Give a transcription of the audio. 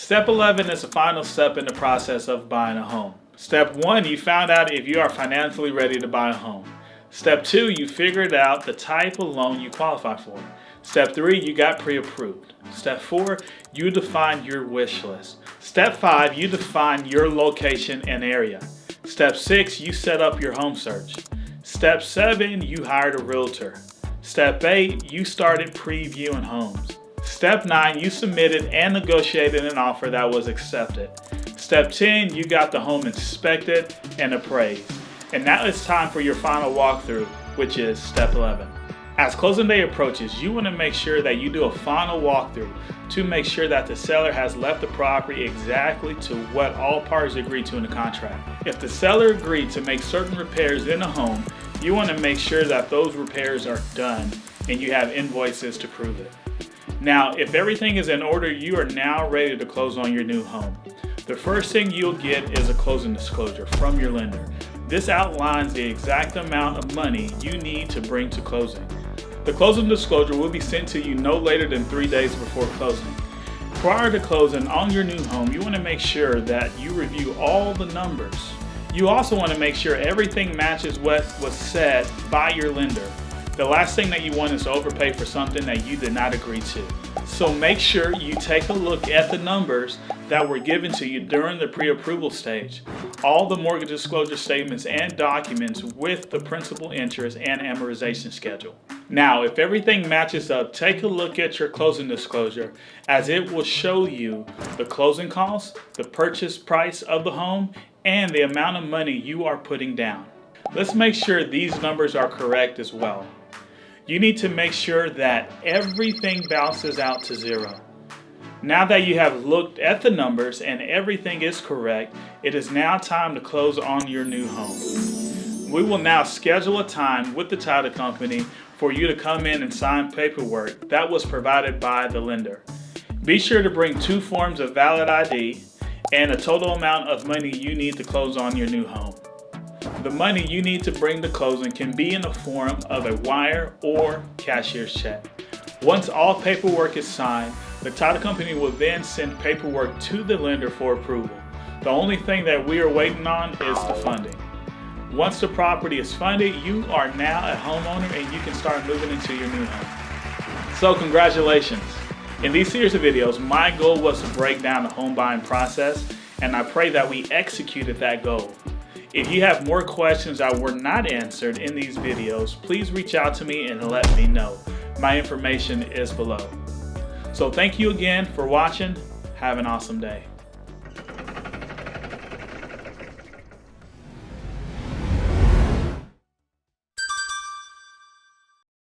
Step 11 is the final step in the process of buying a home. Step 1, you found out if you are financially ready to buy a home. Step 2, you figured out the type of loan you qualify for. Step 3, you got pre-approved. Step 4, you defined your wish list. Step 5, you defined your location and area. Step 6, you set up your home search. Step 7, you hired a realtor. Step 8, you started previewing homes. Step 9, you submitted and negotiated an offer that was accepted. Step 10, you got the home inspected and appraised. And now it's time for your final walkthrough, which is step 11. As closing day approaches, you want to make sure that you do a final walkthrough to make sure that the seller has left the property exactly to what all parties agreed to in the contract. If the seller agreed to make certain repairs in the home, you want to make sure that those repairs are done and you have invoices to prove it. Now, if everything is in order, you are now ready to close on your new home. The first thing you'll get is a closing disclosure from your lender. This outlines the exact amount of money you need to bring to closing. The closing disclosure will be sent to you no later than 3 days before closing. Prior to closing on your new home, you want to make sure that you review all the numbers. You also want to make sure everything matches what was said by your lender. The last thing that you want is to overpay for something that you did not agree to. So make sure you take a look at the numbers that were given to you during the pre-approval stage. All the mortgage disclosure statements and documents with the principal, interest, and amortization schedule. Now, if everything matches up, take a look at your closing disclosure, as it will show you the closing costs, the purchase price of the home, and the amount of money you are putting down. Let's make sure these numbers are correct as well. You need to make sure that everything balances out to zero. Now that you have looked at the numbers and everything is correct, it is now time to close on your new home. We will now schedule a time with the title company for you to come in and sign paperwork that was provided by the lender. Be sure to bring 2 forms of valid ID and a total amount of money you need to close on your new home. The money you need to bring to closing can be in the form of a wire or cashier's check. Once all paperwork is signed, the title company will then send paperwork to the lender for approval. The only thing that we are waiting on is the funding. Once the property is funded, you are now a homeowner and you can start moving into your new home. So congratulations. In these series of videos, my goal was to break down the home buying process, and I pray that we executed that goal. If you have more questions that were not answered in these videos, please reach out to me and let me know. My information is below. So thank you again for watching. Have an awesome day.